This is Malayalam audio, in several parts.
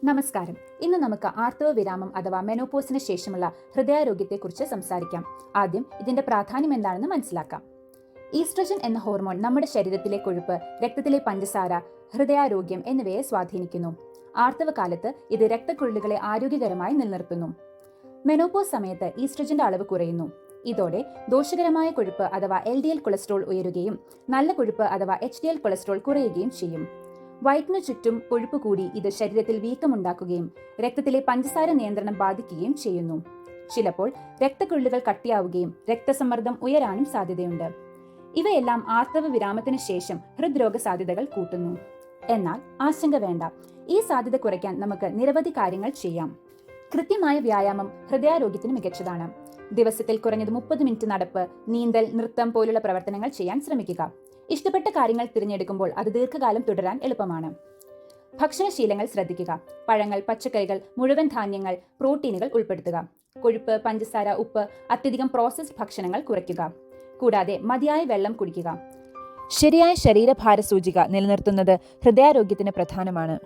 നമസ്കാരം. ഇന്ന് നമുക്ക് ആർത്തവ വിരാമം അഥവാ മെനോപോസിന് ശേഷമുള്ള ഹൃദയാരോഗ്യത്തെക്കുറിച്ച് സംസാരിക്കാം. ആദ്യം ഇതിന്റെ പ്രാധാന്യം എന്താണെന്ന് മനസ്സിലാക്കാം. ഈസ്ട്രജൻ എന്ന ഹോർമോൺ നമ്മുടെ ശരീരത്തിലെ കൊഴുപ്പ്, രക്തത്തിലെ പഞ്ചസാര, ഹൃദയാരോഗ്യം എന്നിവയെ സ്വാധീനിക്കുന്നു. ആർത്തവ കാലത്ത് ഇത് രക്തക്കുഴലുകളെ ആരോഗ്യകരമായി നിലനിർത്തുന്നു. മെനോപോസ് സമയത്ത് ഈസ്ട്രജന്റെ അളവ് കുറയുന്നു. ഇതോടെ ദോഷകരമായ കൊഴുപ്പ് അഥവാ LDL കൊളസ്ട്രോൾ ഉയരുകയും നല്ല കൊഴുപ്പ് അഥവാ HDL കൊളസ്ട്രോൾ കുറയുകയും ചെയ്യും. വയറ്റിനു ചുറ്റും കൊഴുപ്പ് കൂടി ഇത് ശരീരത്തിൽ വീക്കമുണ്ടാക്കുകയും രക്തത്തിലെ പഞ്ചസാര നിയന്ത്രണം ബാധിക്കുകയും ചെയ്യുന്നു. ചിലപ്പോൾ രക്തക്കുഴലുകൾ കട്ടിയാവുകയും രക്തസമ്മർദ്ദം ഉയരാനും സാധ്യതയുണ്ട്. ഇവയെല്ലാം ആർത്തവ വിരാമത്തിന് ശേഷം ഹൃദ്രോഗ സാധ്യതകൾ കൂട്ടുന്നു. എന്നാൽ ആശങ്ക വേണ്ട, ഈ സാധ്യത കുറയ്ക്കാൻ നമുക്ക് നിരവധി കാര്യങ്ങൾ ചെയ്യാം. കൃത്യമായ വ്യായാമം ഹൃദയാരോഗ്യത്തിന് മികച്ചതാണ്. ദിവസത്തിൽ കുറഞ്ഞത് 30 മിനിറ്റ് നടപ്പ്, നീന്തൽ, നൃത്തം പോലുള്ള പ്രവർത്തനങ്ങൾ ചെയ്യാൻ ശ്രമിക്കുക. ഇഷ്ടപ്പെട്ട കാര്യങ്ങൾ തിരഞ്ഞെടുക്കുമ്പോൾ അത് ദീർഘകാലം തുടരാൻ എളുപ്പമാണ്. ഭക്ഷണശീലങ്ങൾ ശ്രദ്ധിക്കുക. പഴങ്ങൾ, പച്ചക്കറികൾ, മുഴുവൻ ധാന്യങ്ങൾ, പ്രോട്ടീനുകൾ ഉൾപ്പെടുത്തുക. കൊഴുപ്പ്, പഞ്ചസാര, ഉപ്പ്, അത്യധികം പ്രോസസ്ഡ് ഭക്ഷണങ്ങൾ കുറയ്ക്കുക. കൂടാതെ മതിയായ വെള്ളം കുടിക്കുക. ശരിയായ ശരീരഭാര സൂചിക നിലനിർത്തുന്നത് ഹൃദയാരോഗ്യത്തിന് പ്രധാനമാണ്.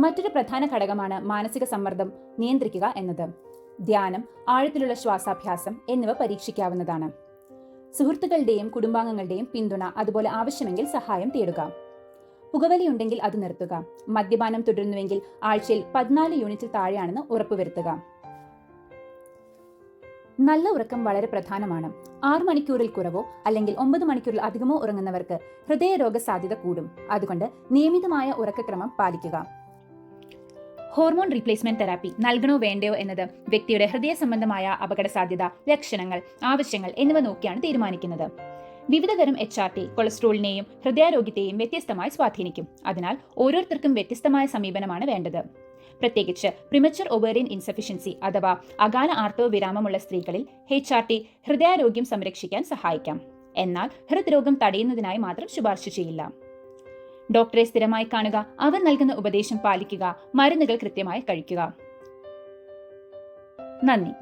മറ്റൊരു പ്രധാന ഘടകമാണ് മാനസിക സമ്മർദ്ദം നിയന്ത്രിക്കുക എന്നത്. ധ്യാനം, ആഴത്തിലുള്ള ശ്വാസാഭ്യാസം എന്നിവ പരീക്ഷിക്കാവുന്നതാണ്. സുഹൃത്തുക്കളുടെയും കുടുംബാംഗങ്ങളുടെയും പിന്തുണ, അതുപോലെ ആവശ്യമെങ്കിൽ സഹായം തേടുക. പുകവലിയുണ്ടെങ്കിൽ അത് നിർത്തുക. മദ്യപാനം തുടരുന്നുവെങ്കിൽ ആഴ്ചയിൽ 14 യൂണിറ്റിൽ താഴെയാണെന്ന് ഉറപ്പുവരുത്തുക. നല്ല ഉറക്കം വളരെ പ്രധാനമാണ്. 6 മണിക്കൂറിൽ കുറവോ അല്ലെങ്കിൽ 9 മണിക്കൂറിൽ അധികമോ ഉറങ്ങുന്നവർക്ക് ഹൃദയരോഗ സാധ്യത കൂടും. അതുകൊണ്ട് നിയമിതമായ ഉറക്കക്രമം പാലിക്കുക. ഹോർമോൺ റീപ്ലേസ്മെന്റ് തെറാപ്പി നൽകണോ വേണ്ടയോ എന്നത് വ്യക്തിയുടെ ഹൃദയ സംബന്ധമായ അപകട സാധ്യത, ലക്ഷണങ്ങൾ, ആവശ്യങ്ങൾ എന്നിവ നോക്കിയാണ് തീരുമാനിക്കുന്നത്. വിവിധതരം HRT കൊളസ്ട്രോളിനെയും ഹൃദയാരോഗ്യത്തെയും വ്യത്യസ്തമായി സ്വാധീനിക്കും. അതിനാൽ ഓരോരുത്തർക്കും വ്യത്യസ്തമായ സമീപനമാണ് വേണ്ടത്. പ്രത്യേകിച്ച് പ്രിമച്വർ ഒവേറിയൻ ഇൻസഫിഷ്യൻസി അഥവാ അകാല ആർത്തവ വിരാമമുള്ള സ്ത്രീകളിൽ HRT ഹൃദയാരോഗ്യം സംരക്ഷിക്കാൻ സഹായിക്കാം. എന്നാൽ ഹൃദ്രോഗം തടയുന്നതിനായി മാത്രം ശുപാർശ ചെയ്യില്ല. ഡോക്ടറെ സ്ഥിരമായി കാണുക, അവർ നൽകുന്ന ഉപദേശം പാലിക്കുക, മരുന്നുകൾ കൃത്യമായി കഴിക്കുക. നന്ദി.